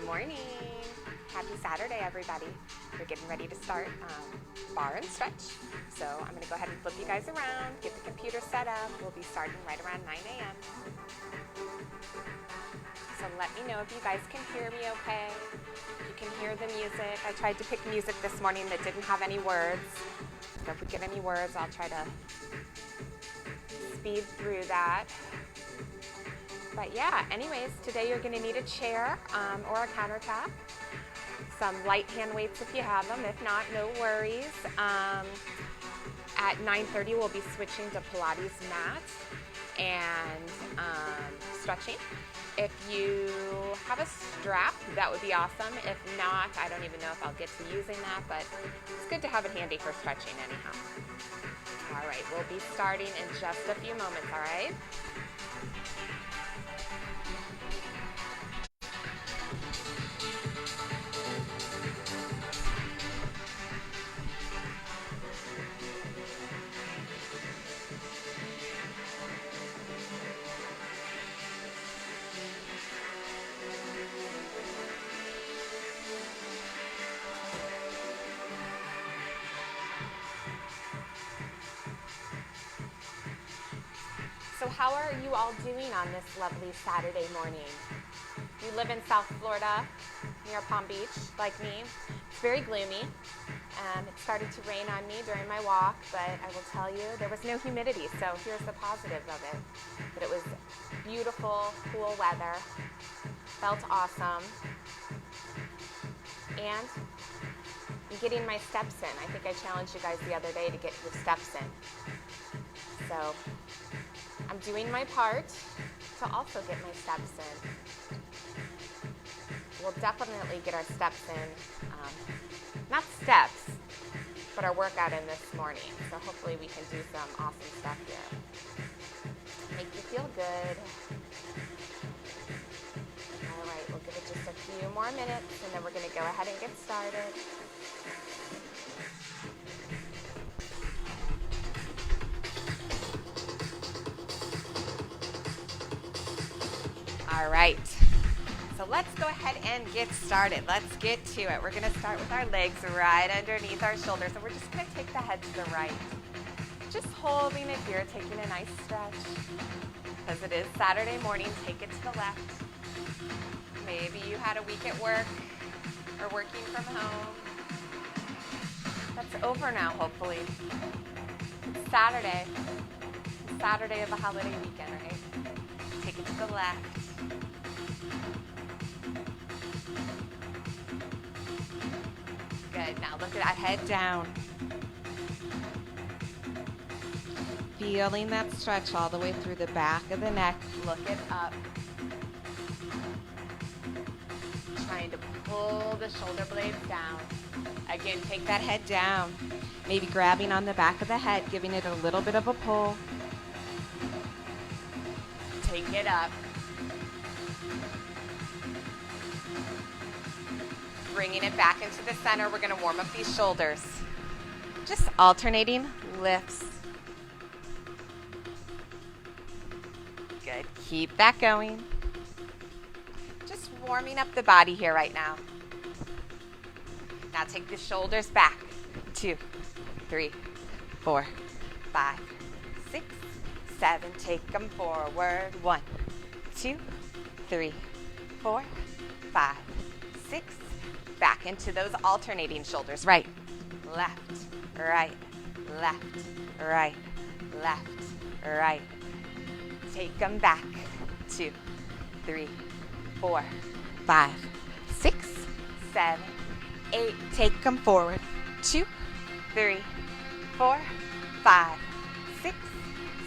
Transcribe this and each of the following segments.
morning. Happy Saturday, everybody. We're getting ready to start Barre Stretch. So I'm going to go ahead and flip you guys around, get the computer set up. We'll be starting right around 9 a.m. So let me know if you guys can hear me okay. You can hear the music. I tried to pick music this morning that didn't have any words. So if we get any words, I'll try to speed through that. But yeah, anyways, today you're going to need a chair or a countertop. Some light hand weights if you have them. If not, no worries. At 9:30, we'll be switching to Pilates mats and stretching. If you have a strap, that would be awesome. If not, I don't even know if I'll get to using that, but it's good to have it handy for stretching anyhow. All right, we'll be starting in just a few moments, all right? So how are you all doing on this lovely Saturday morning? You live in South Florida, near Palm Beach, like me. It's very gloomy. It started to rain on me during my walk, but I will tell you, there was no humidity, so here's the positive of it. But it was beautiful, cool weather, felt awesome, and I'm getting my steps in. I think I challenged you guys the other day to get your steps in. So I'm doing my part to also get my steps in. We'll definitely get our steps in, not steps, but our workout in this morning. So hopefully we can do some awesome stuff here. Make you feel good. All right, we'll give it just a few more minutes and then we're gonna go ahead and get started. All right, so let's go ahead and get started. Let's get to it. We're gonna start with our legs right underneath our shoulders, and we're just gonna take the head to the right. Just holding it here, taking a nice stretch. Because it is Saturday morning, take it to the left. Maybe you had a week at work or working from home. That's over now, hopefully. It's Saturday. It's Saturday of a holiday weekend, right? Take it to the left. Good. Now look at that head down. Feeling that stretch all the way through the back of the neck. Look it up. Trying to pull the shoulder blades down. Again, take that head down. Maybe grabbing on the back of the head, giving it a little bit of a pull. Take it up. Bringing it back into the center. We're going to warm up these shoulders. Just alternating lifts. Good. Keep that going. Just warming up the body here right now. Now take the shoulders back. 2, 3, 4, 5, 6, 7. Take them forward. 1, 2, 3, 4, 5, 6. Back into those alternating shoulders. Right, left, right, left, right, left, right. Take them back. 2, 3, 4, 5, 6, 7, 8. Take them forward. 2, 3, 4, 5, 6,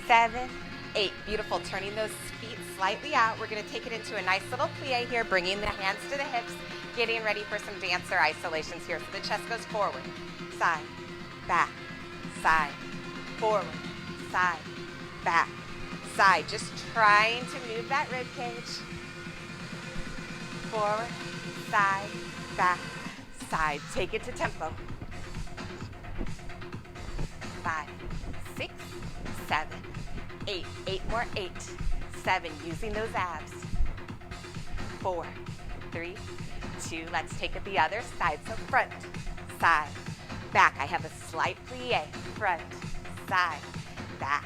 7, 8. Beautiful. Turning those feet slightly out. We're going to take it into a nice little plie here, bringing the hands to the hips. Getting ready for some dancer isolations here. So the chest goes forward, side, back, side, forward, side, back, side. Just trying to move that rib cage. Forward, side, back, side. Take it to tempo. 5, 6, 7, 8. 8 more. 8, 7. Using those abs. 4, 3, 2. Let's take it the other side. So front, side, back. I have a slight plie. Front, side, back,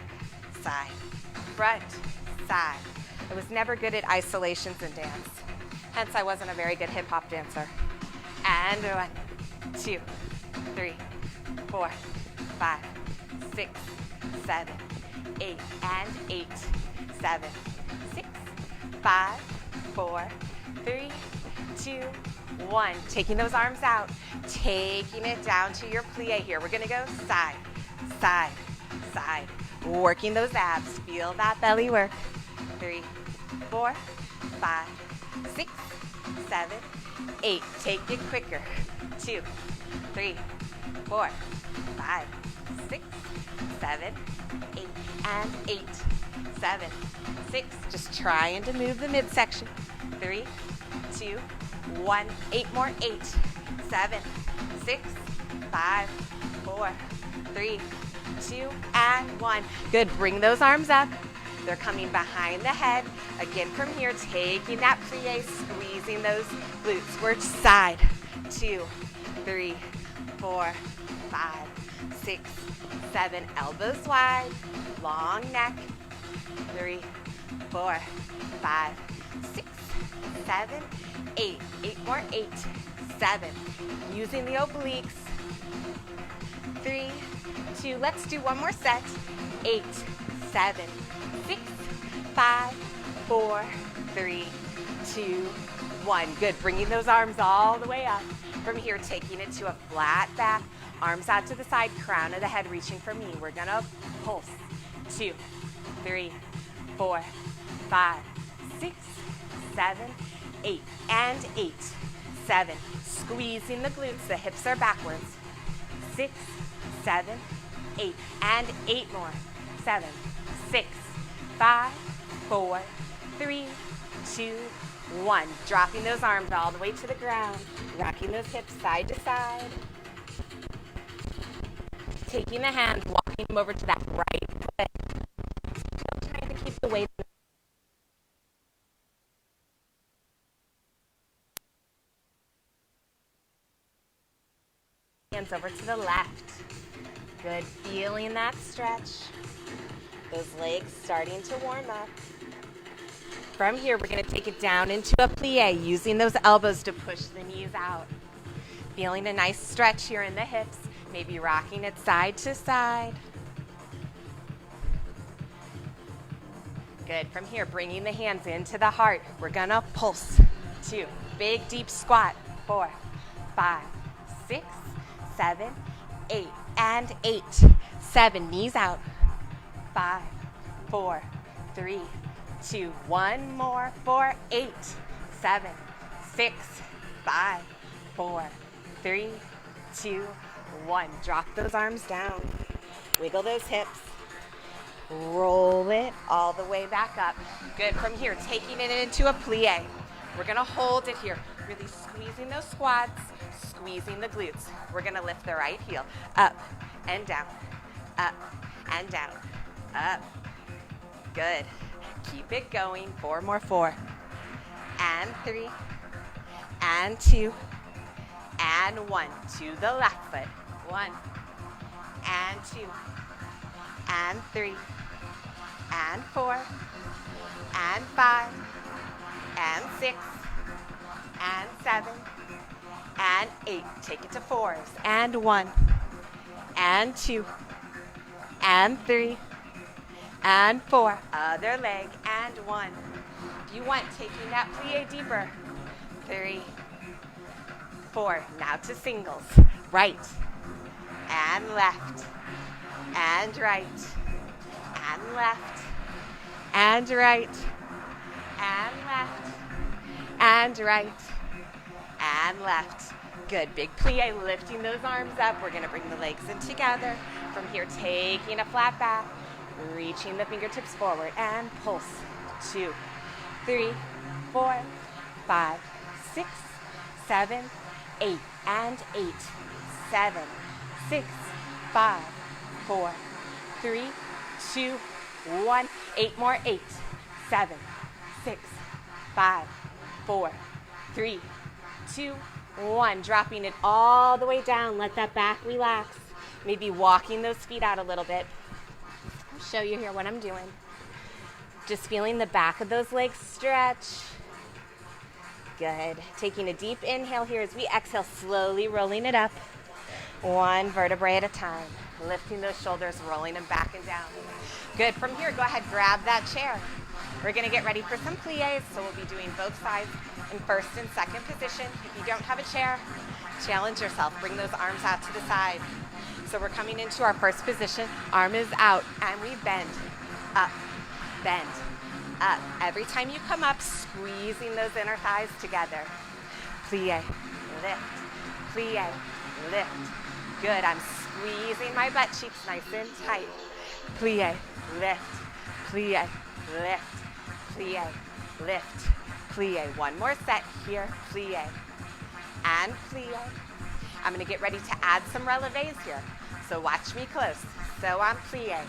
side, front, side. I was never good at isolations in dance. Hence, I wasn't a very good hip hop dancer. And 1, 2, 3, 4, 5, 6, 7, 8, and 8, 7, 6, 5, 4, 3, 2, 1. Taking those arms out, taking it down to your plie here. We're gonna go side, side, side. Working those abs. Feel that belly work. 3, 4, 5, 6, 7, 8. Take it quicker. 2, 3, 4, 5, 6, 7, 8, and 8, 7, 6. Just trying to move the midsection. 3, 2, 1. 8 more. 8, 7, 6, 5, 4, 3, 2, and 1. Good. Bring those arms up. They're coming behind the head. Again, from here, taking that plie, squeezing those glutes. We're side. 2, 3, 4, 5, 6, 7. Elbows wide. Long neck. 3, 4, 5, 6, 7, 8. 8 more. 8, 7. Using the obliques. 3, 2. Let's do one more set. 8, 7, 6, 5, 4, 3, 2, 1. Good. Bringing those arms all the way up. From here, taking it to a flat back. Arms out to the side, crown of the head reaching for me. We're gonna pulse. 2, 3, 4, 5, 6, 7, 8, and 8, 7. Squeezing the glutes, the hips are backwards. 6, 7, 8, and 8 more. 7, 6, 5, 4, 3, 2, 1. Dropping those arms all the way to the ground. Rocking those hips side to side. Taking the hands, walking them over to that right foot. Still trying to keep the weight. Hands over to the left. Good. Feeling that stretch. Those legs starting to warm up. From here, we're going to take it down into a plie, using those elbows to push the knees out. Feeling a nice stretch here in the hips, maybe rocking it side to side. Good. From here, bringing the hands into the heart. We're going to pulse. 2. Big, deep squat. 4, 5, 6, 7, 8, and 8, 7. Knees out. 5, 4, 3, 2, 1 more. 4, 8, 7, 6, 5, 4, 3, 2, 1. Drop those arms down. Wiggle those hips. Roll it all the way back up. Good. From here, taking it into a plie. We're going to hold it here. Really squeezing those quads, squeezing the glutes. We're going to lift the right heel up and down, up and down, up. Good. Keep it going. 4 more. 4 and 3 and 2 and 1. To the left foot. 1 and 2 and 3 and 4 and 5 and 6 and 7 and 8. Take it to 4s. And 1 and 2 and 3 and 4. Other leg. And 1. If you want, taking that plie deeper. 3, 4. Now to singles. Right and left and right and left and right and left and right and left. Good. Big plie, lifting those arms up. We're going to bring the legs in together. From here, taking a flat back, reaching the fingertips forward, and pulse. 2, 3, 4, 5, 6, 7, 8, and 8, 7, 6, 5, 4, 3, 2, 1. 8 more. 8, 7, 6, 5, 4, 3, 2, 1. Dropping it all the way down. Let that back relax. Maybe walking those feet out a little bit. I'll show you here what I'm doing. Just feeling the back of those legs stretch. Good. Taking a deep inhale here as we exhale, slowly rolling it up. 1 vertebrae at a time. Lifting those shoulders, rolling them back and down. Good. From here, go ahead, grab that chair. We're going to get ready for some plies, so we'll be doing both sides in first and second position. If you don't have a chair, challenge yourself. Bring those arms out to the side. So we're coming into our first position. Arm is out, and we bend, up, bend, up. Every time you come up, squeezing those inner thighs together. Plie, lift, plie, lift. Good. I'm squeezing my butt cheeks nice and tight. Plie, lift, plie, lift, plie, lift, plie. One more set here. Plie and plie. I'm going to get ready to add some relevés here. So watch me close. So I'm plie,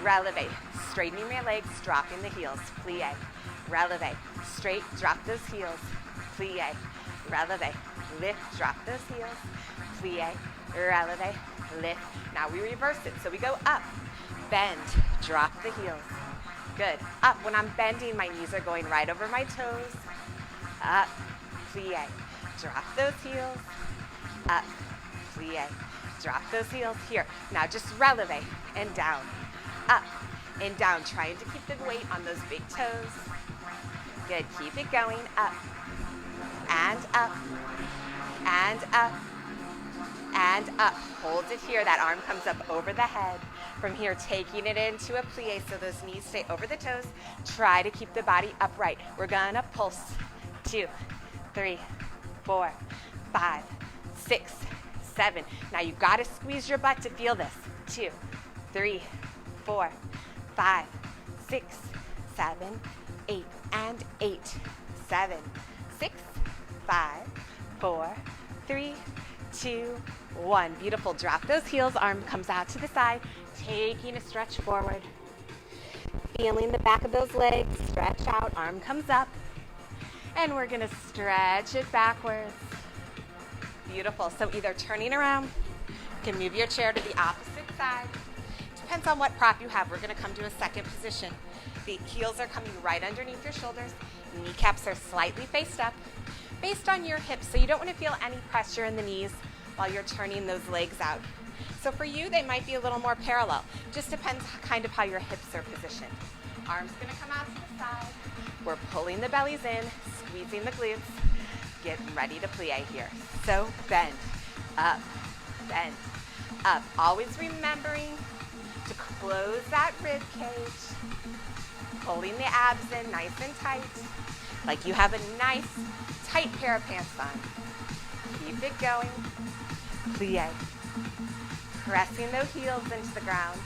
releve, straightening my legs, dropping the heels. Plie, releve, straight, drop those heels. Plie, releve, lift, drop those heels. Plie, releve, lift. Now we reverse it. So we go up, bend, drop the heels. Good. Up. When I'm bending, my knees are going right over my toes. Up, plie, drop those heels. Up, plie, drop those heels. Here. Now just releve and down. Up and down. Trying to keep the weight on those big toes. Good. Keep it going. Up and up and up and up. Hold it here. That arm comes up over the head. From here, taking it into a plie so those knees stay over the toes. Try to keep the body upright. We're gonna pulse. 2, 3, 4, 5, 6, 7. Now you've got to squeeze your butt to feel this. 2, 3, 4, 5, 6, 7, 8, and 8, 7, 6, 5, 4, 3, 2, 1. Beautiful. Drop those heels. Arm comes out to the side. Taking a stretch forward. Feeling the back of those legs. Stretch out. Arm comes up. And we're going to stretch it backwards. Beautiful. So either turning around, you can move your chair to the opposite side. Depends on what prop you have. We're going to come to a second position. The heels are coming right underneath your shoulders. Kneecaps are slightly faced up, based on your hips. So you don't want to feel any pressure in the knees while you're turning those legs out. So for you, they might be a little more parallel. Just depends kind of how your hips are positioned. Arms going to come out to the side. We're pulling the bellies in, squeezing the glutes. Get ready to plie here. So bend, up, up. Always remembering to close that rib cage. Pulling the abs in nice and tight. Like you have a nice, tight pair of pants on. Keep it going. Plie. Pressing those heels into the ground.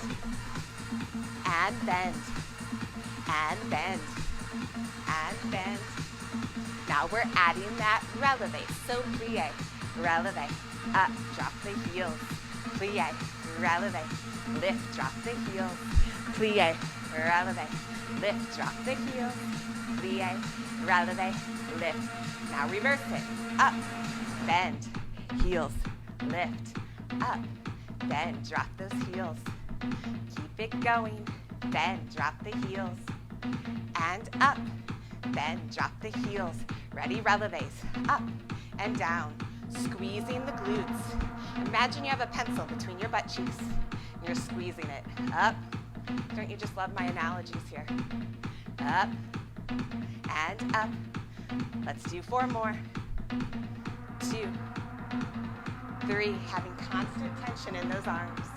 And bend. And bend. And bend. Now we're adding that releve. So plie, releve, up, drop the heels. Plie, releve, lift, drop the heels. Plie, releve, lift, drop the heels. Plie, releve, lift. Now reverse it. Up, bend, heels, lift, up, bend, drop those heels. Keep it going. Bend, drop the heels. And up. Bend, drop the heels. Ready, releves. Up and down. Squeezing the glutes. Imagine you have a pencil between your butt cheeks. And you're squeezing it. Up. Don't you just love my analogies here? Up and up. Let's do 4 more. 2, 3. Having constant tension in those arms.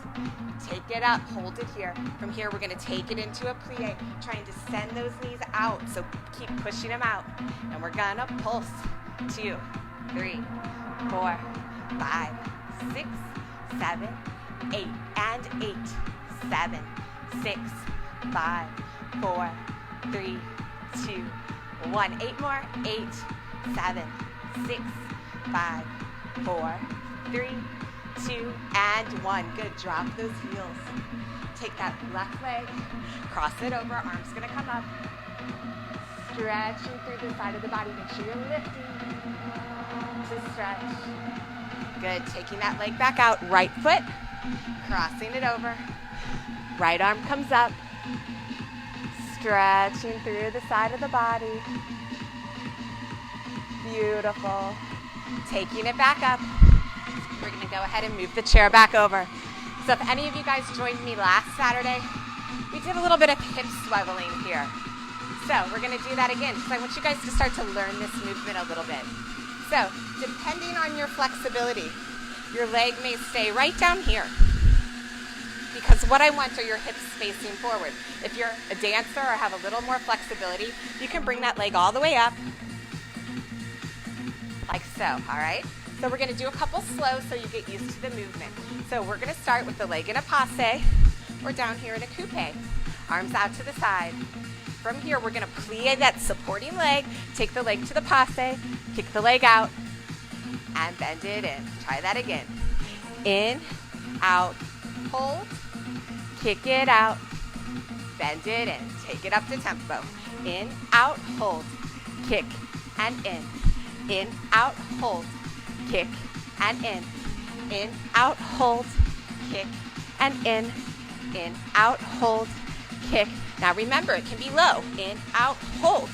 Take it up, hold it here. From here, we're gonna take it into a plie, trying to send those knees out. So keep pushing them out. And we're gonna pulse. 2, 3, 4, 5, 6, 7, 8, and 8, 7, 6, 5, 4, 3, 2, 1. 8 more. 8, 7, 6, 5, 4, 3, 2, and 1. Good. Drop those heels. Take that left leg, cross it over. Arms gonna come up. Stretching through the side of the body. Make sure you're lifting to stretch. Good, taking that leg back out, right foot, crossing it over. Right arm comes up, stretching through the side of the body. Beautiful. Taking it back up. We're gonna go ahead and move the chair back over. So if any of you guys joined me last Saturday, we did a little bit of hip swiveling here. So we're gonna do that again because I want you guys to start to learn this movement a little bit. So depending on your flexibility, your leg may stay right down here because what I want are your hips facing forward. If you're a dancer or have a little more flexibility, you can bring that leg all the way up, like so, all right? So we're gonna do a couple slow so you get used to the movement. So we're gonna start with the leg in a passe or down here in a coupe. Arms out to the side. From here, we're gonna plie that supporting leg, take the leg to the passe, kick the leg out, and bend it in. Try that again. In, out, hold, kick it out, bend it in. Take it up to tempo. In, out, hold, kick, and in. In, out, hold, kick, and in. In, out, hold, kick, and in. In, out, hold, kick. Now remember, it can be low. In, out, hold,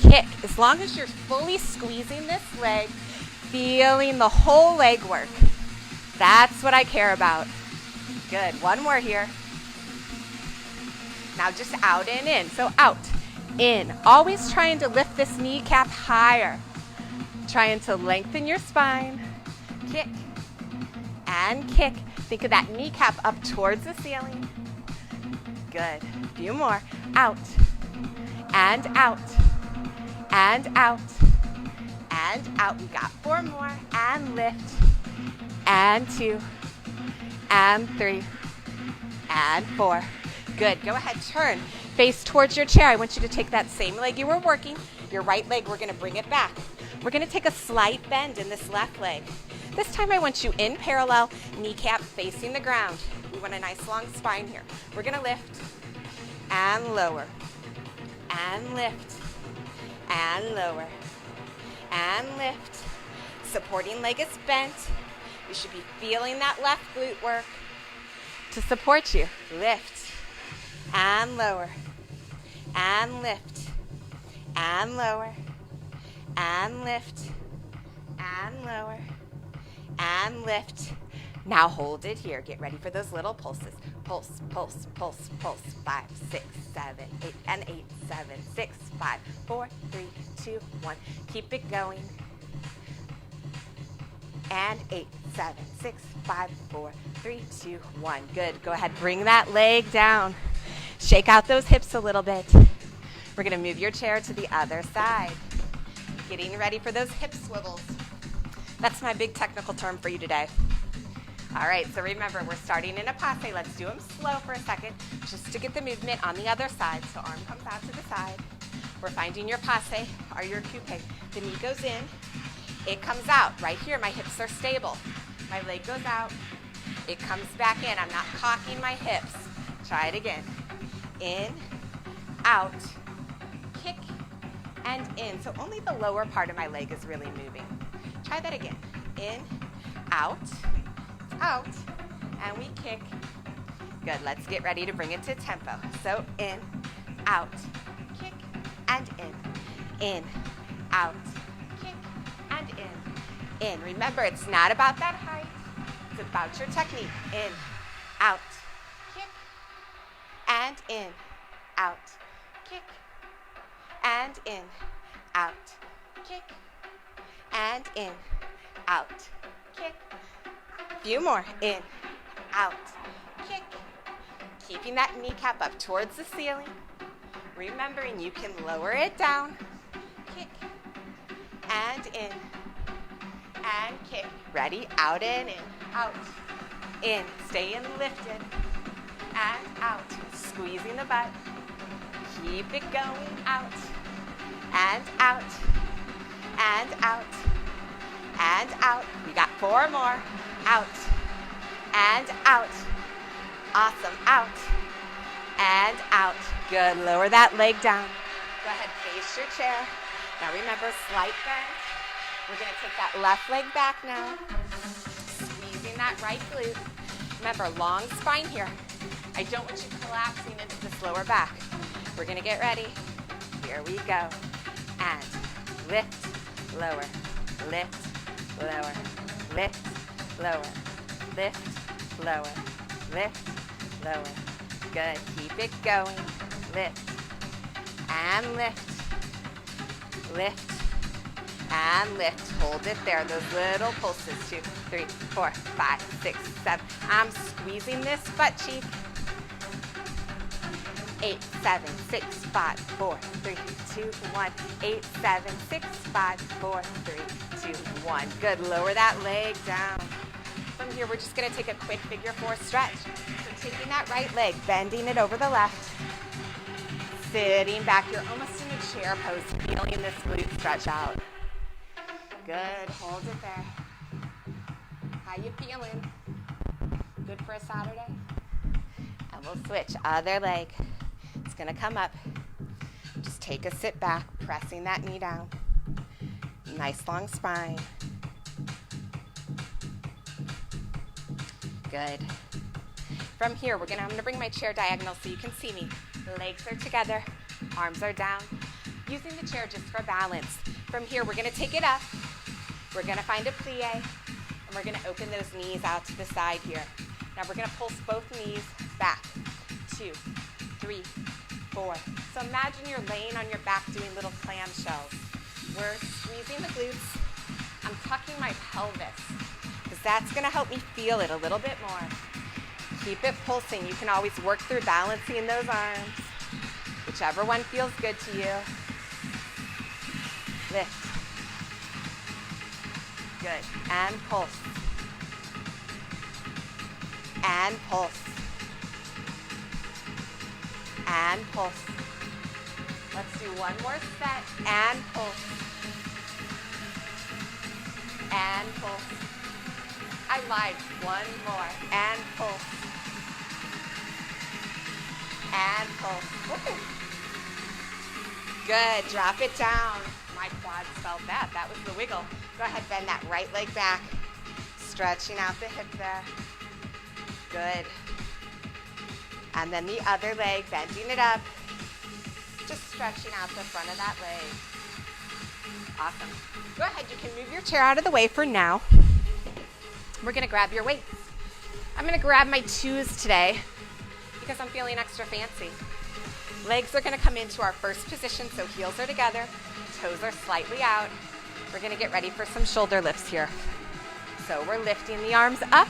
kick. As long as you're fully squeezing this leg, feeling the whole leg work. That's what I care about. Good. One more here. Now just out and in. So out, in. Always trying to lift this kneecap higher. Trying to lengthen your spine. Kick and kick. Think of that kneecap up towards the ceiling. Good. A few more. Out and out and out and out. We got 4 more. And lift. And 2 and 3 and 4. Good. Go ahead. Turn. Face towards your chair. I want you to take that same leg you were working. Your right leg, we're going to bring it back. We're going to take a slight bend in this left leg. This time I want you in parallel, kneecap facing the ground. We want a nice long spine here. We're going to lift and lower and lift and lower and lift. Supporting leg is bent. You should be feeling that left glute work to support you. Lift and lower and lift and lower and lift and lower and lift. Now hold it here. Get ready for those little pulses. Pulse, pulse, pulse, pulse. 5, 6, 7, 8, and 8, 7, 6, 5, 4, 3, 2, 1. Keep it going. And 8, 7, 6, 5, 4, 3, 2, 1. Good. Go ahead. Bring that leg down. Shake out those hips a little bit. We're going to move your chair to the other side. Getting ready for those hip swivels. That's my big technical term for you today. All right, so remember, we're starting in a passe. Let's do them slow for a second, just to get the movement on the other side. So arm comes out to the side. We're finding your passe or your coupe. The knee goes in. It comes out. Right here, my hips are stable. My leg goes out. It comes back in. I'm not cocking my hips. Try it again. In, out, kick, and in. So only the lower part of my leg is really moving. Try that again. In, out, and we kick. Good. Let's get ready to bring it to tempo. So in, out, kick, and in, out, kick, and in, in. Remember, it's not about that height. It's about your technique. In, out, kick, and in, out, kick, and in, out, kick, and in, out, kick. Few more. In, out, kick. Keeping that kneecap up towards the ceiling. Remembering you can lower it down. Kick, and in, and kick. Ready? Out and in, out, in. Stay in lifted, and out. Squeezing the butt. Keep it going. Out, and out, and out, and out. We got 4 more. Out, and out. Awesome. Out, and out. Good. Lower that leg down. Go ahead, face your chair. Now remember, slight bend. We're gonna take that left leg back now. Squeezing that right glute. Remember, long spine here. I don't want you collapsing into this lower back. We're gonna get ready. Here we go. And lift, lower, lift, lower, lift, lower, lift, lower, lift, lower. Good, keep it going. Lift, and lift, lift, and lift. Hold it there, those little pulses. 2, 3, 4, 5, 6, 7. I'm squeezing this butt cheek. 8, 7, 6, 5, 4, 3, 2, 1. 8, 7, 6, 5, 4, 3, 2, 1. Good, lower that leg down. From here, we're just gonna take a quick figure 4 stretch. So taking that right leg, bending it over the left, sitting back. You're almost in a chair pose, feeling this glute stretch out. Good, hold it there. How you feeling? Good for a Saturday? And we'll switch, other leg. It's gonna come up. Just take a sit back, pressing that knee down. Nice long spine. Good. From here, I'm gonna bring my chair diagonal so you can see me. Legs are together, arms are down. Using the chair just for balance. From here, we're gonna take it up. We're gonna find a plie, and we're gonna open those knees out to the side here. Now we're gonna pulse both knees back. 2, 3, 4. So imagine you're laying on your back doing little clamshells. We're squeezing the glutes. I'm tucking my pelvis, because that's gonna help me feel it a little bit more. Keep it pulsing. You can always work through balancing those arms. Whichever one feels good to you. Lift. Good. And pulse. And pulse. And pulse. Let's do one more set. And pulse. And pulse. I lied. One more. And pulse. And pulse. Woo. Good. Drop it down. My quads felt that. That was the wiggle. Go ahead, bend that right leg back. Stretching out the hip there. Good. And then the other leg, bending it up. Just stretching out the front of that leg. Awesome. Go ahead, you can move your chair out of the way for now. We're gonna grab your weights. I'm gonna grab my 2s today because I'm feeling extra fancy. Legs are gonna come into our first position, so heels are together, toes are slightly out. We're gonna get ready for some shoulder lifts here. So we're lifting the arms up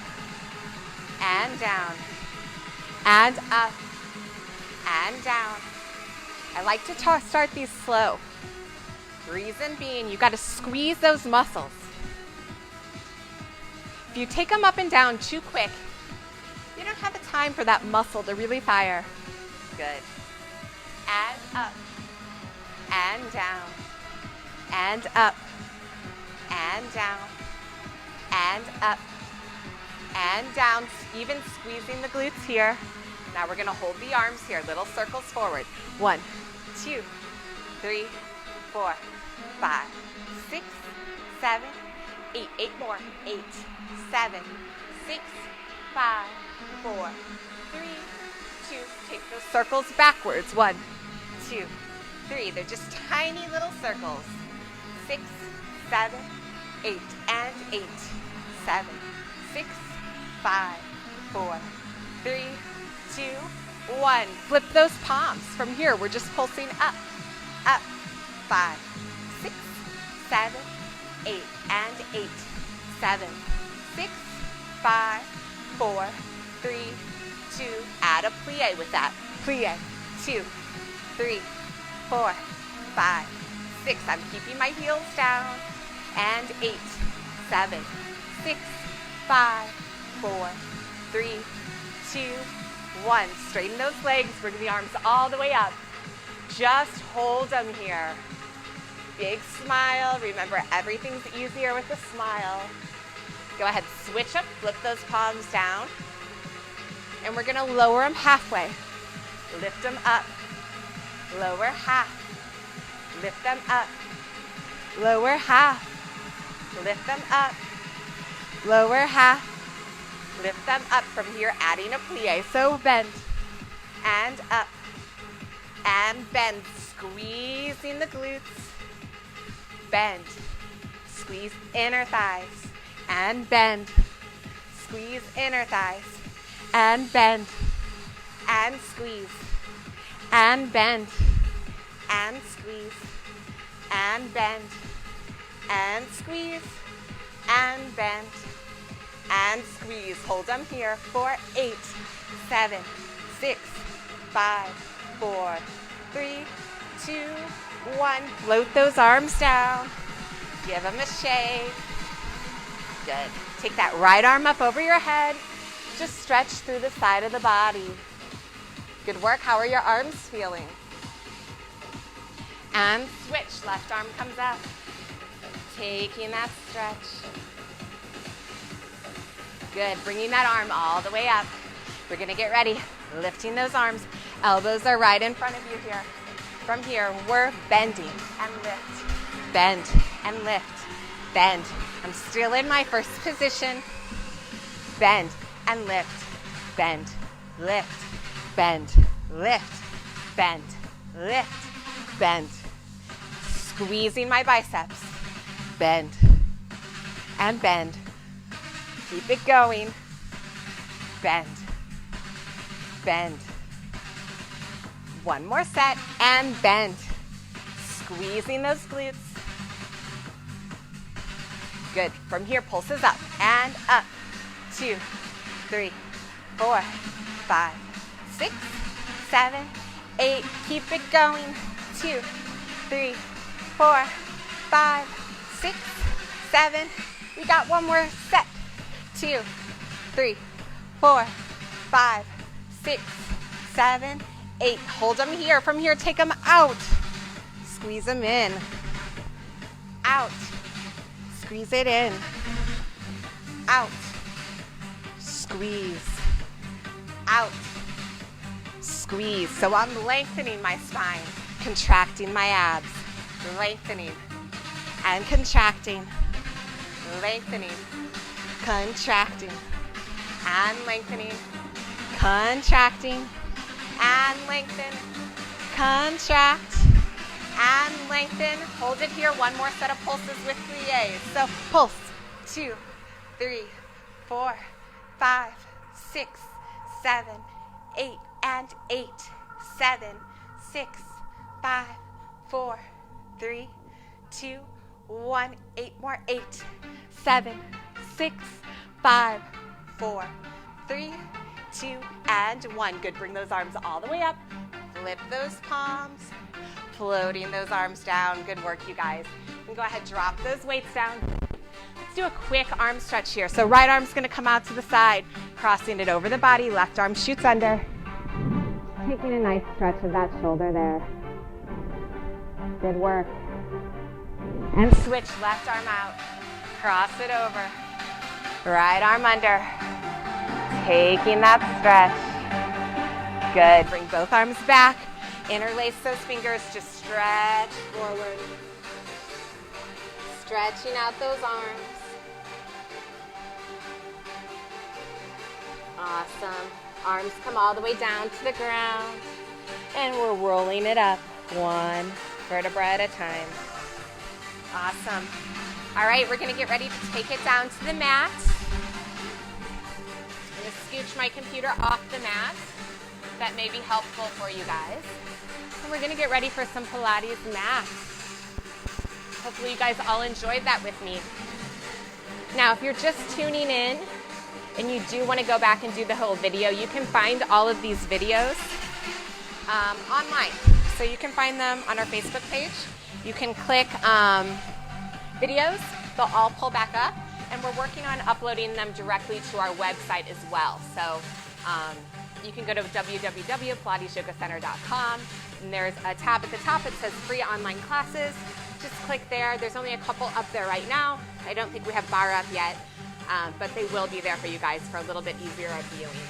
and down, and up, and down. I like to start these slow. Reason being, you gotta squeeze those muscles. If you take them up and down too quick, you don't have the time for that muscle to really fire. Good. And up, and down, and up, and down, and up, and down, even squeezing the glutes here. Now we're gonna hold the arms here, little circles forward. 1, 2, 3, 4, 5, 6, 7, 8. 8 more. 8, 7, 6, 5, 4, 3, 2. Take those circles backwards. 1, 2, 3. They're just tiny little circles. 6, 7, 8, and 8, 7, 6, 5, 4, 3, 2, 1. Flip those palms. From here, we're just pulsing up, up. 5, 6, 7, 8, and 8, 7, 6, 5, 4, 3, 2. Add a plie with that. Plie. 2, 3, 4, 5, 6. I'm keeping my heels down. And 8, 7, 6, 5, 4, 3, 2, 1. Straighten those legs. Bring the arms all the way up. Just hold them here. Big smile. Remember, everything's easier with a smile. Go ahead, switch up, flip those palms down. And we're gonna lower them halfway. Lift them up. Lower half. Lift them up. Lower half. lift them up, lower half, lift them up. From here, adding a plie, so bend, and up, and bend, squeezing the glutes, bend, squeeze inner thighs, and bend, squeeze inner thighs, and bend, and squeeze, and bend, and squeeze, and bend, and squeeze, and bend, and squeeze. Hold them here for 8, 7, 6, 5, 4, 3, 2, 1. Float those arms down. Give them a shake. Good. Take that right arm up over your head. Just stretch through the side of the body. Good work. How are your arms feeling? And switch. Left arm comes up. Taking that stretch. Good. Bringing that arm all the way up. We're going to get ready. Lifting those arms. Elbows are right in front of you here. From here, we're bending and lift. Bend and lift. Bend. I'm still in my first position. Bend and lift. Bend. Lift. Bend. Lift. Bend. Lift. Bend. Squeezing my biceps. Bend. And bend. Keep it going. Bend. Bend. One more set and bend. Squeezing those glutes. Good. From here, pulses up and up. 2, 3, 4, 5, 6, 7, 8. Keep it going. 2, 3, 4, 5, 6, 7. We got one more set. 2, 3, 4, 5, 6, 7, 8. Hold them here. From here, take them out. Squeeze them in. Out. Squeeze it in. Out. Squeeze. Out. Squeeze. So I'm lengthening my spine, contracting my abs, lengthening and contracting, lengthening, contracting, and lengthening, contracting, and lengthen, contract, and lengthen. Hold it here. One more set of pulses with plies. So pulse. 2, 3, 4, 5, 6, 7, 8, and 8, 7, 6, 5, 4, 3, 2, 1. 8 more. 8, 7, 6, 5, 4, 3, 2, and 1. Good. Bring those arms all the way up. Flip those palms. Floating those arms down. Good work, you guys. You can go ahead, drop those weights down. Let's do a quick arm stretch here. So right arm's going to come out to the side, crossing it over the body. Left arm shoots under. Taking a nice stretch of that shoulder there. Good work. And switch. Left arm out. Cross it over. Right arm under. Taking that stretch. Good. Bring both arms back. Interlace those fingers. Just stretch forward. Stretching out those arms. Awesome. Arms come all the way down to the ground. And we're rolling it up. One vertebra at a time. Awesome. All right, we're going to get ready to take it down to the mat. I'm going to scooch my computer off the mat. That may be helpful for you guys. And we're going to get ready for some Pilates mat. Hopefully you guys all enjoyed that with me. Now, if you're just tuning in and you do want to go back and do the whole video, you can find all of these videos online. So you can find them on our Facebook page. You can click videos. They'll all pull back up. And we're working on uploading them directly to our website as well. So you can go to www.pilatesyogacenter.com. And there's a tab at the top that says free online classes. Just click there. There's only a couple up there right now. I don't think we have Barre up yet, but they will be there for you guys for a little bit easier of viewing.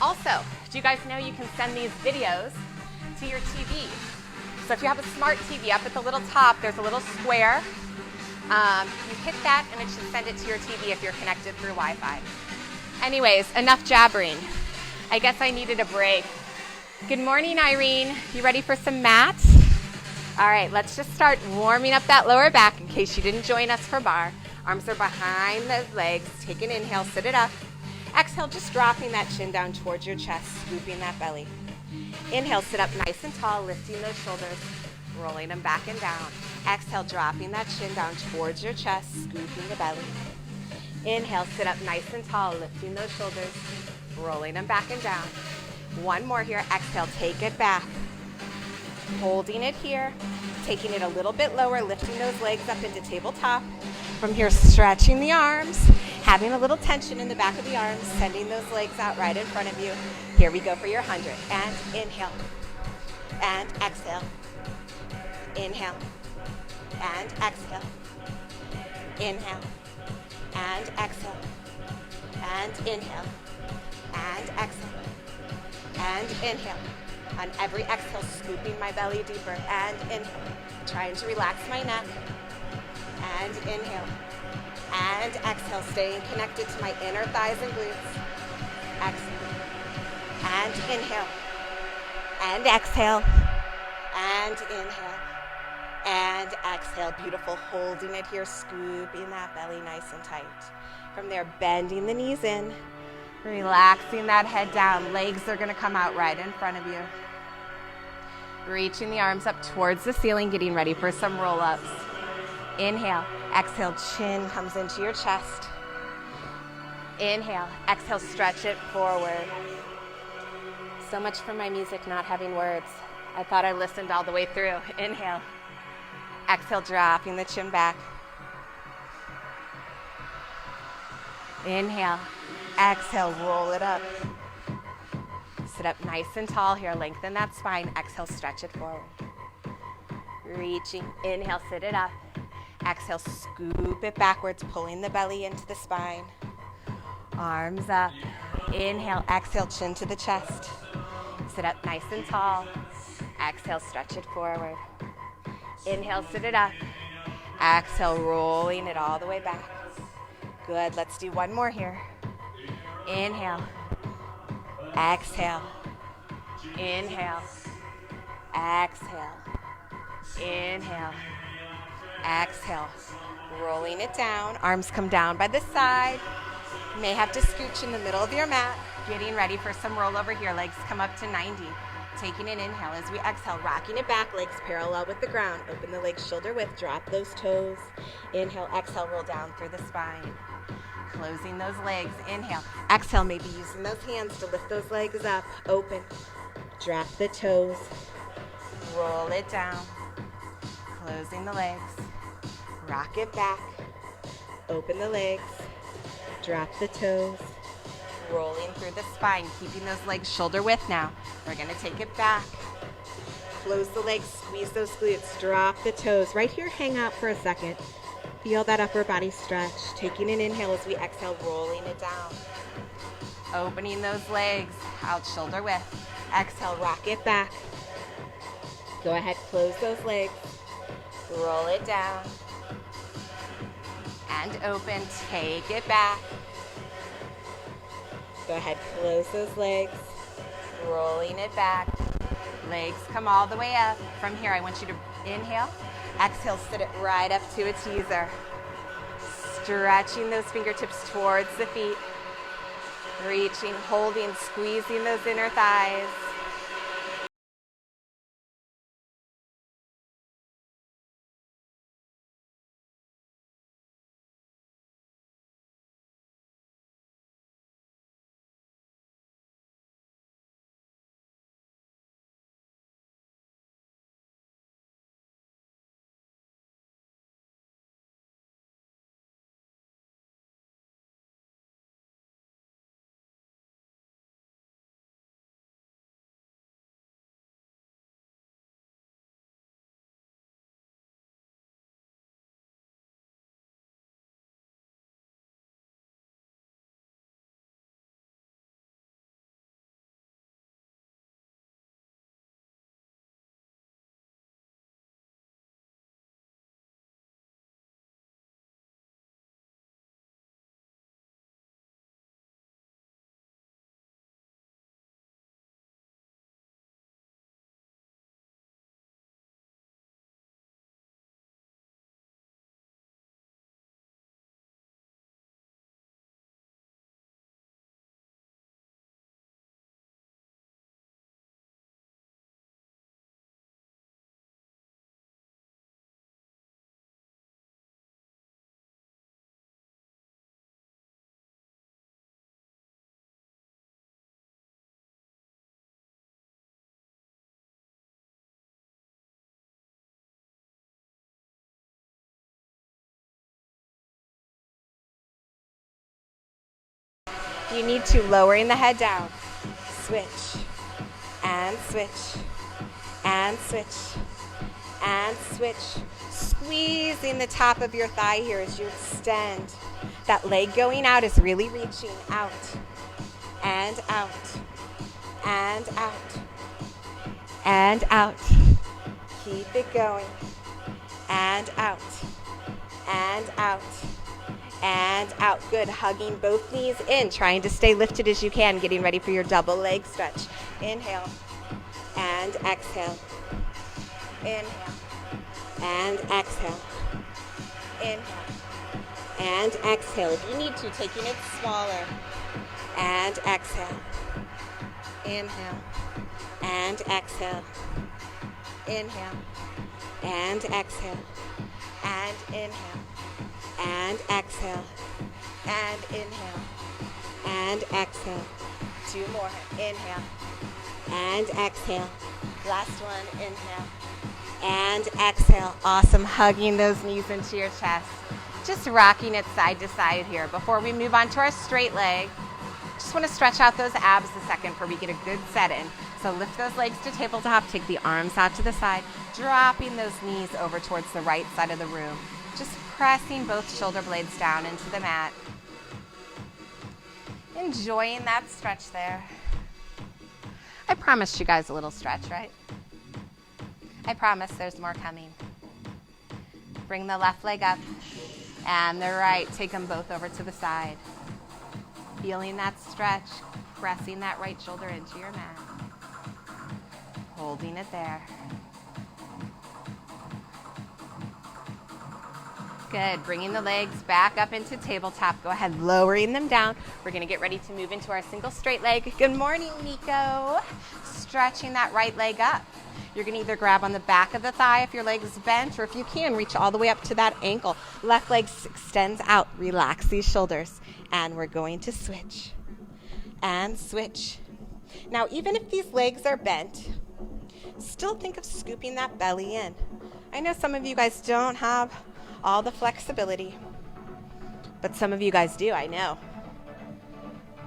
Also, do you guys know you can send these videos to your TV? So if you have a smart TV, up at the little top, there's a little square. You hit that and it should send it to your TV if you're connected through Wi-Fi. Anyways, enough jabbering. I guess I needed a break. Good morning, Irene. You ready for some mats? All right, let's just start warming up that lower back in case you didn't join us for bar. Arms are behind the legs. Take an inhale, sit it up. Exhale, just dropping that chin down towards your chest, scooping that belly. Inhale, sit up nice and tall, lifting those shoulders, rolling them back and down. Exhale, dropping that chin down towards your chest, scooping the belly. Inhale, sit up nice and tall, lifting those shoulders, rolling them back and down. One more here. Exhale, take it back. Holding it here, taking it a little bit lower, lifting those legs up into tabletop. From here, stretching the arms, having a little tension in the back of the arms, sending those legs out right in front of you. Here we go for your 100. And inhale. And exhale. Inhale. And exhale. Inhale. And exhale. And inhale. And exhale. And inhale. On every exhale, scooping my belly deeper. And inhale. Trying to relax my neck. And inhale. And exhale, staying connected to my inner thighs and glutes. Exhale. And inhale. And exhale. And inhale. And exhale. Beautiful. Holding it here, scooping that belly nice and tight. From there, bending the knees in. Relaxing that head down. Legs are going to come out right in front of you. Reaching the arms up towards the ceiling, getting ready for some roll-ups. Inhale. Exhale, chin comes into your chest. Inhale. Exhale, stretch it forward. So much for my music not having words. I thought I listened all the way through. Inhale. Exhale, dropping the chin back. Inhale. Exhale, roll it up. Sit up nice and tall here. Lengthen that spine. Exhale, stretch it forward. Reaching. Inhale, sit it up. Exhale, scoop it backwards, pulling the belly into the spine. Arms up. Inhale, exhale, chin to the chest. Sit up nice and tall. Exhale, stretch it forward. Inhale, sit it up. Exhale, rolling it all the way back. Good. Let's do one more here. Inhale. Exhale. Inhale. Exhale. Inhale. Exhale. Rolling it down. Arms come down by the side. You may have to scooch in the middle of your mat. Getting ready for some rollover here. Legs come up to 90. Taking an inhale as we exhale. Rocking it back. Legs parallel with the ground. Open the legs shoulder width. Drop those toes. Inhale. Exhale. Roll down through the spine. Closing those legs. Inhale. Exhale. Maybe using those hands to lift those legs up. Open. Drop the toes. Roll it down. Closing the legs. Rock it back. Open the legs. Drop the toes. Rolling through the spine. Keeping those legs shoulder width now. We're going to take it back. Close the legs. Squeeze those glutes. Drop the toes. Right here, hang out for a second. Feel that upper body stretch. Taking an inhale as we exhale, rolling it down. Opening those legs out shoulder width. Exhale, rock it back. Go ahead, close those legs. Roll it down. And open, take it back. Go ahead, close those legs. Rolling it back. Legs come all the way up. From here, I want you to inhale. Exhale, sit it right up to a teaser. Stretching those fingertips towards the feet. Reaching, holding, squeezing those inner thighs. If you need to, lowering the head down. Switch, and switch, and switch, and switch. Squeezing the top of your thigh here as you extend. That leg going out is really reaching out, and out, and out, and out. Keep it going, and out, and out, and out. Good, hugging both knees in, trying to stay lifted as you can, getting ready for your double leg stretch. Inhale, and exhale. Inhale, and exhale. Inhale, and exhale. If you need to, taking it smaller. And exhale. Inhale, and exhale. Inhale, and exhale. And inhale, and exhale. And inhale, and exhale. 2 more. Inhale, and exhale. Last one. Inhale, and exhale. Awesome. Hugging those knees into your chest. Just rocking it side to side here. Before we move on to our straight leg, just want to stretch out those abs a second before we get a good set in. So lift those legs to tabletop, take the arms out to the side, dropping those knees over towards the right side of the room. Just pressing both shoulder blades down into the mat. Enjoying that stretch there. I promised you guys a little stretch, right? I promise there's more coming. Bring the left leg up and the right. Take them both over to the side. Feeling that stretch, pressing that right shoulder into your mat. Holding it there. Good. Bringing the legs back up into tabletop. Go ahead, lowering them down. We're going to get ready to move into our single straight leg. Good morning, Nico. Stretching that right leg up. You're going to either grab on the back of the thigh if your leg is bent, or if you can, reach all the way up to that ankle. Left leg extends out. Relax these shoulders. And we're going to switch. And switch. Now, even if these legs are bent, still think of scooping that belly in. I know some of you guys don't have all the flexibility, but some of you guys do, I know.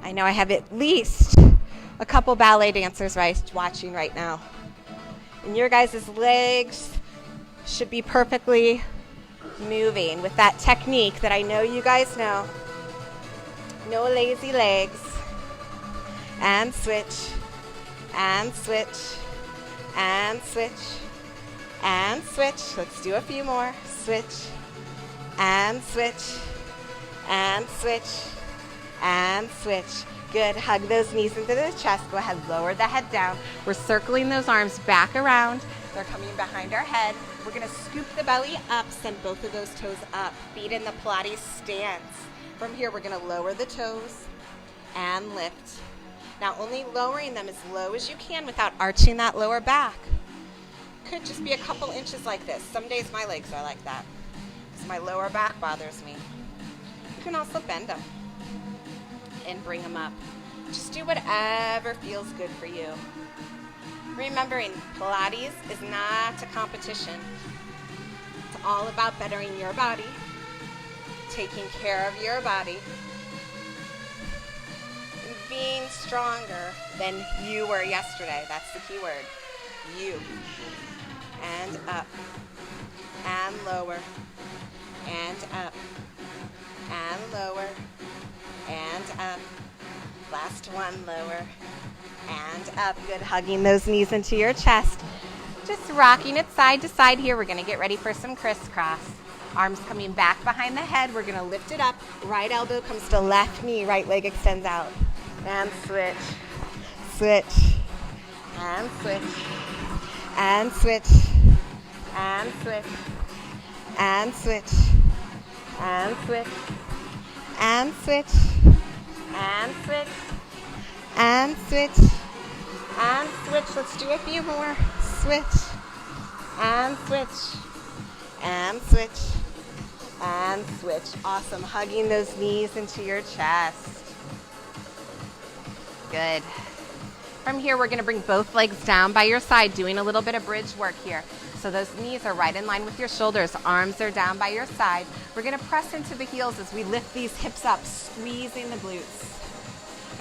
I know I have at least a couple ballet dancers watching right now. And your guys' legs should be perfectly moving with that technique that I know you guys know. No lazy legs. And switch. And switch. And switch. And switch. Let's do a few more. Switch. And switch. And switch. And switch. Good. Hug those knees into the chest. Go ahead, lower the head down. We're circling those arms back around. They're coming behind our head. We're going to scoop the belly up, send both of those toes up. Feet in the Pilates stance. From here, we're going to lower the toes and lift. Now, only lowering them as low as you can without arching that lower back. Could just be a couple inches like this. Some days my legs are like that because my lower back bothers me. You can also bend them and bring them up. Just do whatever feels good for you. Remembering, Pilates is not a competition. It's all about bettering your body, taking care of your body, and being stronger than you were yesterday. That's the key word. You. And up. And lower. And up. And lower. And up. Last one, lower. And up. Good. Hugging those knees into your chest. Just rocking it side to side here. We're going to get ready for some crisscross. Arms coming back behind the head. We're going to lift it up. Right elbow comes to left knee. Right leg extends out. And switch. Switch. And switch. And switch. And switch. And switch. And switch. And switch. And switch. And switch. And switch. Let's do a few more. Switch. And switch. And switch. And switch. Awesome. Hugging those knees into your chest. Good. From here, we're going to bring both legs down by your side, doing a little bit of bridge work here. So those knees are right in line with your shoulders. Arms are down by your side. We're going to press into the heels as we lift these hips up, squeezing the glutes.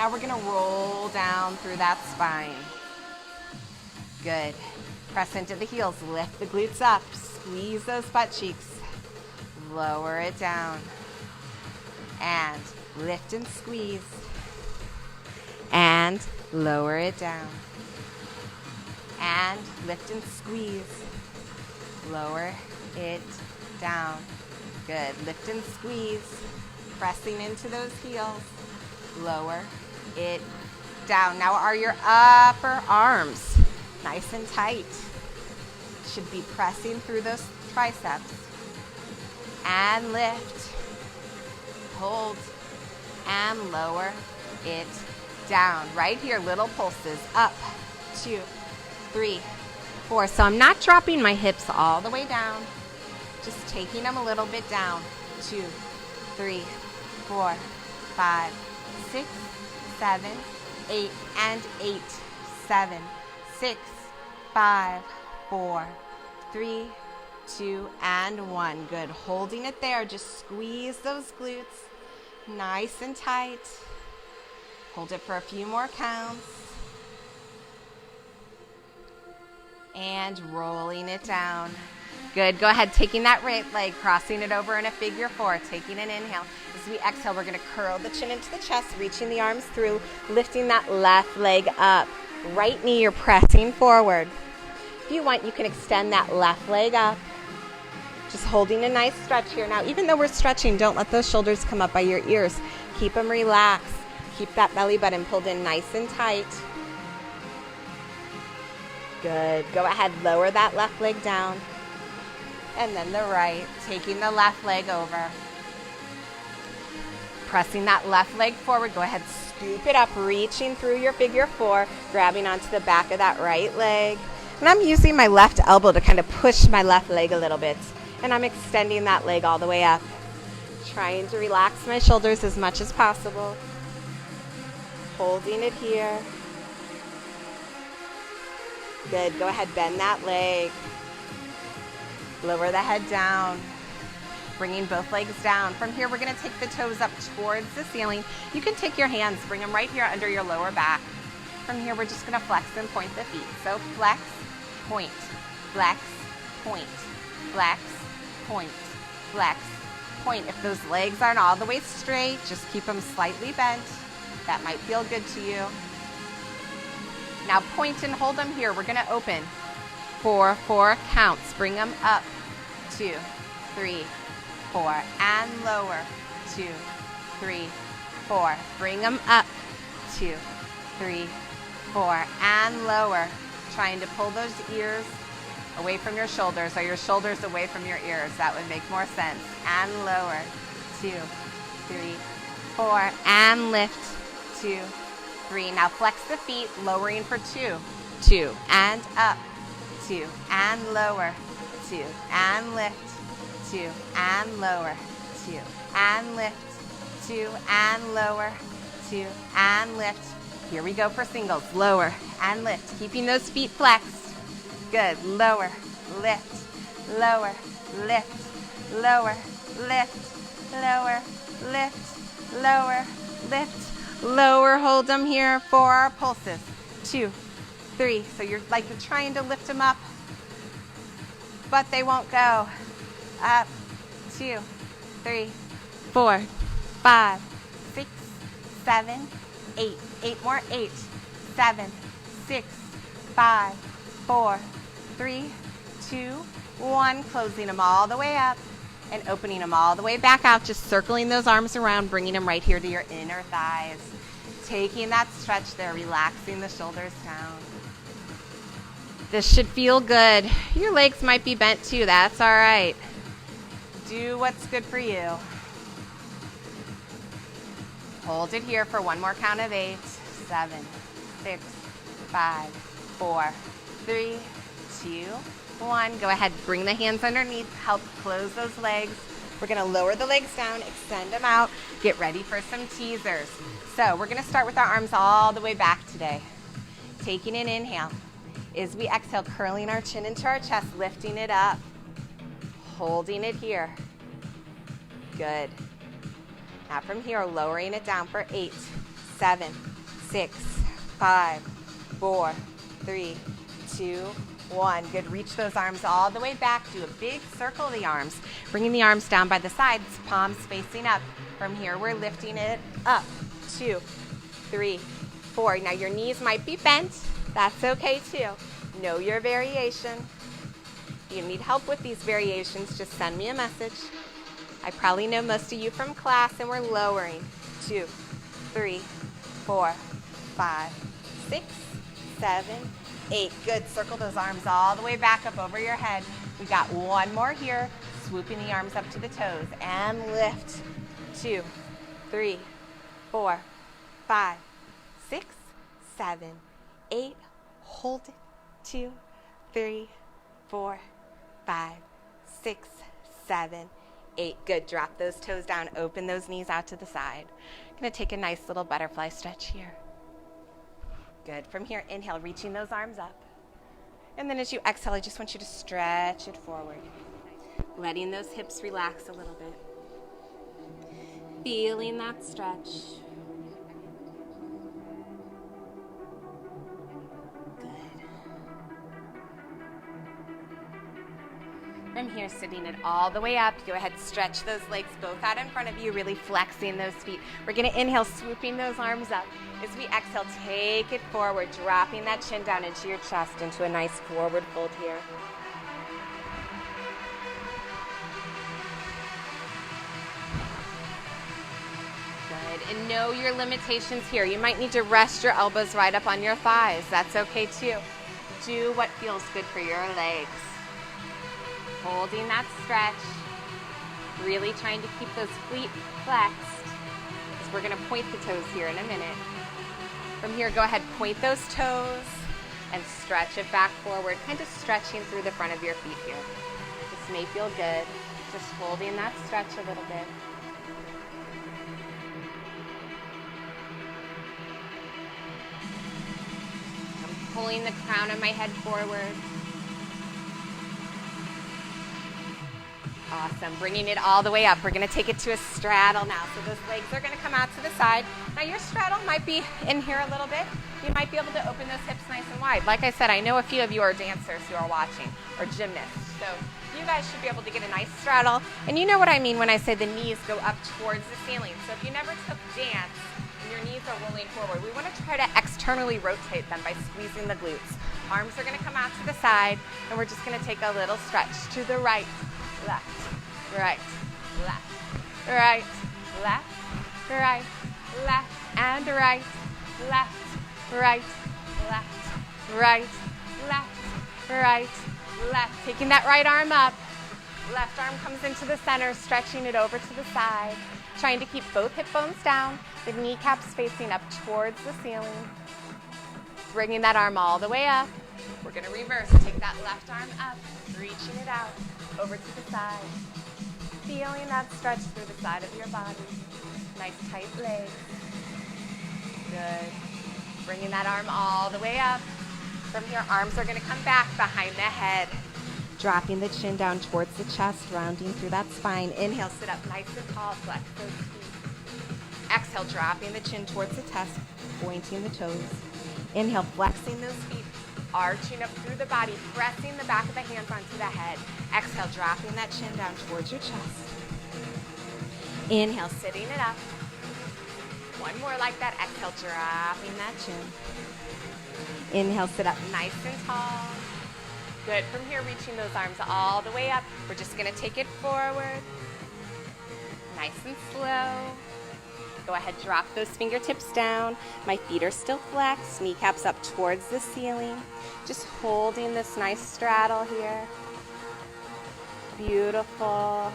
Now we're gonna roll down through that spine. Good. Press into the heels, lift the glutes up, squeeze those butt cheeks. Lower it down. And lift and squeeze. And lower it down. And lift and squeeze. Lower it down. Good. Lift and squeeze. Pressing into those heels. Lower it down. Now are your upper arms nice and tight? Should be pressing through those triceps. And lift. Hold. And lower it down. Right here, little pulses. Up, 2, 3, 4. So I'm not dropping my hips all the way down. Just taking them a little bit down. 2, 3, 4, 5, 6, 7, 8, and 8, 7, 6, 5, 4, 3, 2, and 1. Good. Holding it there. Just squeeze those glutes nice and tight. Hold it for a few more counts. And rolling it down. Good. Go ahead, taking that right leg, crossing it over in a figure 4, taking an inhale. As we exhale, we're going to curl the chin into the chest, reaching the arms through, lifting that left leg up. Right knee, you're pressing forward. If you want, you can extend that left leg up. Just holding a nice stretch here. Now, even though we're stretching, don't let those shoulders come up by your ears. Keep them relaxed. Keep that belly button pulled in nice and tight. Good. Go ahead, lower that left leg down. And then the right, taking the left leg over. Pressing that left leg forward. Go ahead, scoop it up, reaching through your figure 4, grabbing onto the back of that right leg. And I'm using my left elbow to kind of push my left leg a little bit. And I'm extending that leg all the way up. Trying to relax my shoulders as much as possible. Holding it here. Good. Go ahead, bend that leg. Lower the head down. Bringing both legs down. From here, we're going to take the toes up towards the ceiling. You can take your hands, bring them right here under your lower back. From here, we're just going to flex and point the feet. So flex, point, flex, point, flex, point, flex, point. If those legs aren't all the way straight, just keep them slightly bent. That might feel good to you. Now point and hold them here. We're going to open for 4 counts. Bring them up. 2, 3, 4. And lower. 2, 3, 4. Bring them up. 2, 3, 4. And lower. Trying to pull those ears away from your shoulders, or your shoulders away from your ears. That would make more sense. And lower. 2, 3, 4. And lift. 2, 3. Now flex the feet, lowering for 2. 2. And up. 2. And lower. 2. And lift. 2. And lower. 2. And lift. 2. And lower. 2. And lift. Here we go for singles. Lower and lift. Keeping those feet flexed. Good. Lower. Lift. Lower. Lift. Lower. Lift. Lower. Lift. Lower. Lift. Lower, hold them here for our pulses. 2, 3. So you're trying to lift them up, but they won't go. Up. 2, 3, 4, 5, 6, 7, 8. 8 more. 8, 7, 6, 5, 4, 3, 2, 1. Closing them all the way up and opening them all the way back out. Just circling those arms around, bringing them right here to your inner thighs. Taking that stretch there, relaxing the shoulders down. This should feel good. Your legs might be bent too. That's all right. Do what's good for you. Hold it here for one more count of 8. 7, 6, 5, 4, 3, 2, 1. Go ahead, bring the hands underneath. Help close those legs. We're going to lower the legs down, extend them out. Get ready for some teasers. So we're going to start with our arms all the way back today. Taking an inhale. As we exhale, curling our chin into our chest, lifting it up. Holding it here. Good. Now from here, lowering it down for 8, 7, 6, 5, 4, 3, 2, 1. Good. Reach those arms all the way back. Do a big circle of the arms. Bringing the arms down by the sides, palms facing up. From here, we're lifting it up. 2, 3, 4. Now your knees might be bent. That's okay too. Know your variation. If you need help with these variations, just send me a message. I probably know most of you from class, and we're lowering. 2, 3, 4, 5, 6, 7, 8. Good. Circle those arms all the way back up over your head. We got one more here. Swooping the arms up to the toes and lift. 2, 3, 4, 5, 6, 7, 8. Hold it. 2, 3, 4, 5, 6, 7, 8. Good. Drop those toes down. Open those knees out to the side. Going to take a nice little butterfly stretch here. Good. From here, inhale, reaching those arms up. And then as you exhale, I just want you to stretch it forward. Letting those hips relax a little bit. Feeling that stretch. From here, sitting it all the way up. Go ahead, stretch those legs both out in front of you, really flexing those feet. We're going to inhale, swooping those arms up. As we exhale, take it forward, dropping that chin down into your chest, into a nice forward fold here. Good, and know your limitations here. You might need to rest your elbows right up on your thighs. That's okay too. Do what feels good for your legs. Holding that stretch, really trying to keep those feet flexed, because we're going to point the toes here in a minute. From here, go ahead, point those toes and stretch it back forward, kind of stretching through the front of your feet here. This may feel good, just holding that stretch a little bit. I'm pulling the crown of my head forward. Awesome. Bringing it all the way up. We're going to take it to a straddle now. So those legs are going to come out to the side. Now your straddle might be in here a little bit. You might be able to open those hips nice and wide. Like I said, I know a few of you are dancers who are watching, or gymnasts. So you guys should be able to get a nice straddle. And you know what I mean when I say the knees go up towards the ceiling. So if you never took dance and your knees are rolling forward, we want to try to externally rotate them by squeezing the glutes. Arms are going to come out to the side, and we're just going to take a little stretch to the right. Left, right, left, right, left, right, left, and right, left, right, left, right, left, right, left. Taking that right arm up. Left arm comes into the center, stretching it over to the side. Trying to keep both hip bones down, the kneecaps facing up towards the ceiling. Bringing that arm all the way up. We're going to reverse. Take that left arm up, reaching it out. Over to the side. Feeling that stretch through the side of your body. Nice tight legs. Good. Bringing that arm all the way up. From here, arms are going to come back behind the head. Dropping the chin down towards the chest, rounding through that spine. Inhale, sit up nice and tall, flex those feet. Exhale, dropping the chin towards the chest, pointing the toes. Inhale, flexing those feet. Arching up through the body, pressing the back of the hands onto the head. Exhale, dropping that chin down towards your chest. Inhale, sitting it up. One more like that. Exhale, dropping that chin. Inhale, sit up nice and tall. Good. From here, reaching those arms all the way up. We're just going to take it forward. Nice and slow. Go ahead, drop those fingertips down. My feet are still flexed, kneecaps up towards the ceiling. Just holding this nice straddle here. Beautiful.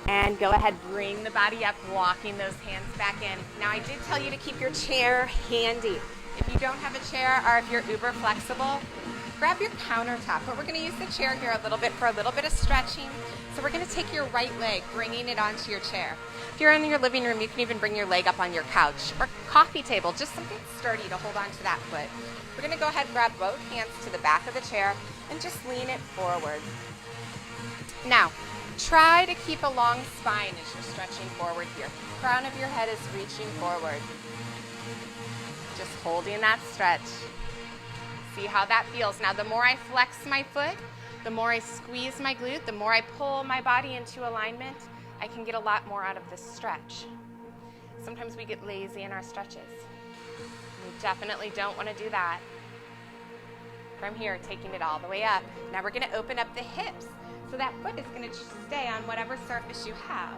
And go ahead, bring the body up, walking those hands back in. Now I did tell you to keep your chair handy. If you don't have a chair, or if you're uber flexible, grab your countertop. But we're going to use the chair here a little bit for a little bit of stretching. So we're going to take your right leg, bringing it onto your chair. If you're in your living room, you can even bring your leg up on your couch or coffee table, just something sturdy to hold onto that foot. We're going to go ahead and grab both hands to the back of the chair and just lean it forward. Now, Try to keep a long spine as you're stretching forward here. Crown of your head is reaching forward. Just holding that stretch. See how that feels. Now, the more I flex my foot, the more I squeeze my glute, the more I pull my body into alignment, I can get a lot more out of this stretch. Sometimes we get lazy in our stretches. We definitely don't want to do that. From here, taking it all the way up. Now we're going to open up the hips. So that foot is going to stay on whatever surface you have.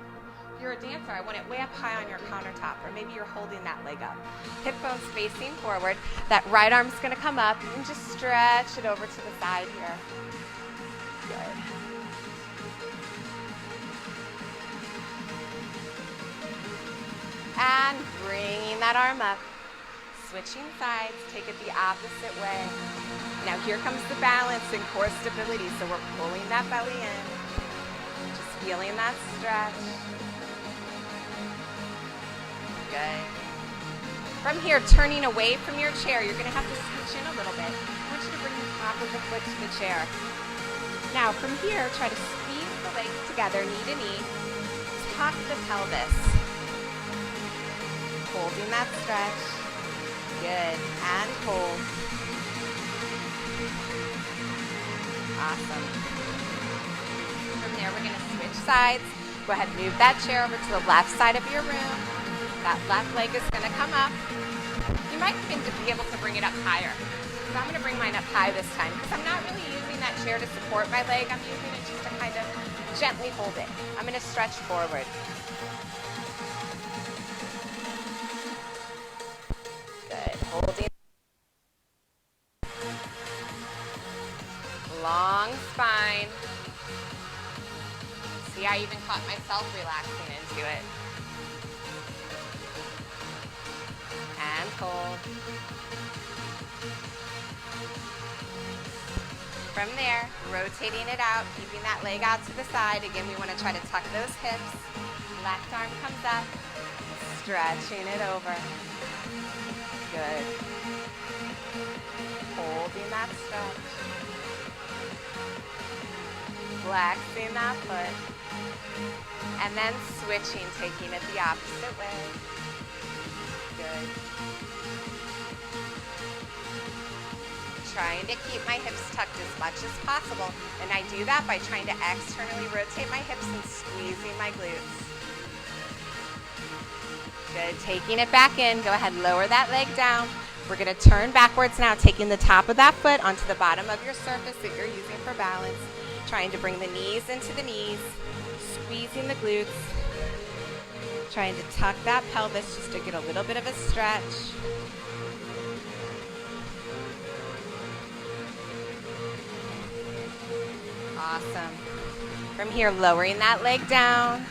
If you're a dancer, I want it way up high on your countertop, or maybe you're holding that leg up. Hip bones facing forward. That right arm's going to come up. You can just stretch it over to the side here. Good. And bringing that arm up. Switching sides, take it the opposite way. Now here comes the balance and core stability, so we're pulling that belly in. Just feeling that stretch. Good. From here, turning away from your chair, you're gonna have to scooch in a little bit. I want you to bring the top of the foot to the chair. Now from here, try to squeeze the legs together, knee to knee. Tuck the pelvis. Holding that stretch. Good, and hold. Awesome. From there, we're gonna switch sides. Go ahead and move that chair over to the left side of your room. That left leg is gonna come up. You might even be able to bring it up higher. So I'm gonna bring mine up high this time because I'm not really using that chair to support my leg. I'm using it just to kind of gently hold it. I'm gonna stretch forward. Good, holding. Long spine. See, I even caught myself relaxing into it. And hold. From there, rotating it out, keeping that leg out to the side. Again, we want to try to tuck those hips. Left arm comes up, stretching it over. Good. Holding that stretch. Flexing that foot. And then switching, taking it the opposite way. Good. Trying to keep my hips tucked as much as possible. And I do that by trying to externally rotate my hips and squeezing my glutes. Good, taking it back in. Go ahead, lower that leg down. We're gonna turn backwards now, taking the top of that foot onto the bottom of your surface that you're using for balance. Trying to bring the knees into the knees, squeezing the glutes. Trying to tuck that pelvis just to get a little bit of a stretch. Awesome. From here, lowering that leg down.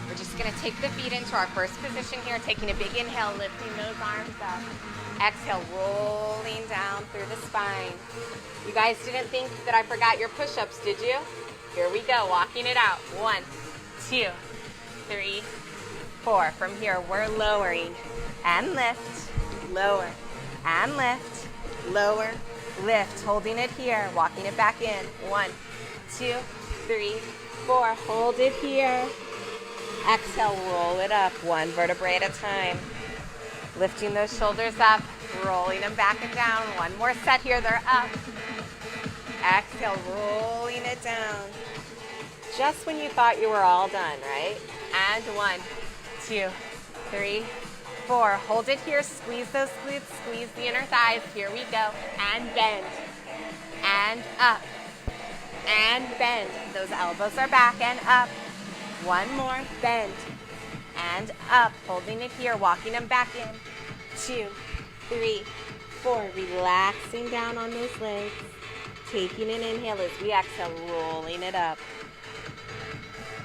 We're just gonna take the feet into our first position here, taking a big inhale, lifting those arms up. Exhale, rolling down through the spine. You guys didn't think that I forgot your push-ups, did you? Here we go, walking it out. 1, 2, 3, 4. From here, we're lowering and lift, lower and lift, lower, lift. Holding it here, walking it back in. 1, 2, 3, 4. Hold it here. Exhale, roll it up, one vertebrae at a time. Lifting those shoulders up, rolling them back and down. One more set here, they're up. Exhale, rolling it down. Just when you thought you were all done, right? And 1, 2, 3, 4. Hold it here, squeeze those glutes, squeeze the inner thighs. Here we go. And bend. And up. And bend. Those elbows are back and up. One more, bend. And up, holding it here, walking them back in. 2, 3, 4. Relaxing down on those legs. Taking an inhale as we exhale, rolling it up.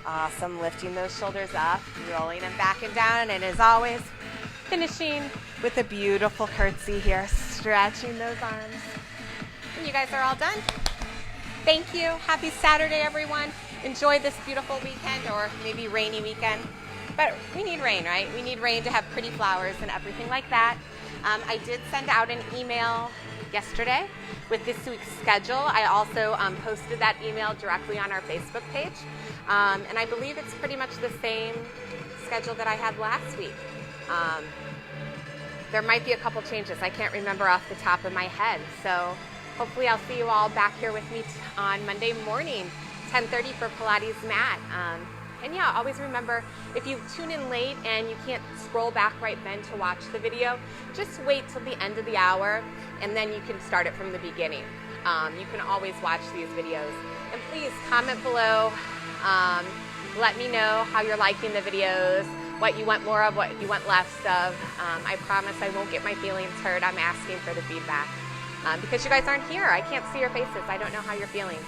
Awesome, lifting those shoulders up, rolling them back and down, and as always, finishing with a beautiful curtsy here, stretching those arms. And you guys are all done. Thank you. Happy Saturday, everyone. Enjoy this beautiful weekend, or maybe rainy weekend. But we need rain, right? We need rain to have pretty flowers and everything like that. I did send out an email yesterday with this week's schedule. I also posted that email directly on our Facebook page. And I believe it's pretty much the same schedule that I had last week. There might be a couple changes. I can't remember off the top of my head. So hopefully I'll see you all back here with me on Monday morning, 10:30 for Pilates mat. And yeah, always remember, if you tune in late and you can't scroll back right then to watch the video, just wait till the end of the hour and then you can start it from the beginning. You can always watch these videos. And please comment below. Let me know how you're liking the videos, what you want more of, what you want less of. I promise I won't get my feelings hurt. I'm asking for the feedback. Because you guys aren't here. I can't see your faces. I don't know how you're feeling.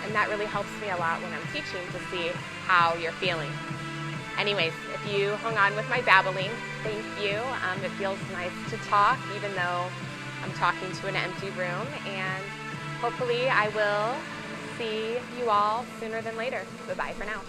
And that really helps me a lot when I'm teaching to see how you're feeling. Anyways, if you hung on with my babbling, thank you. It feels nice to talk even though I'm talking to an empty room. And hopefully I will see you all sooner than later. Bye-bye for now.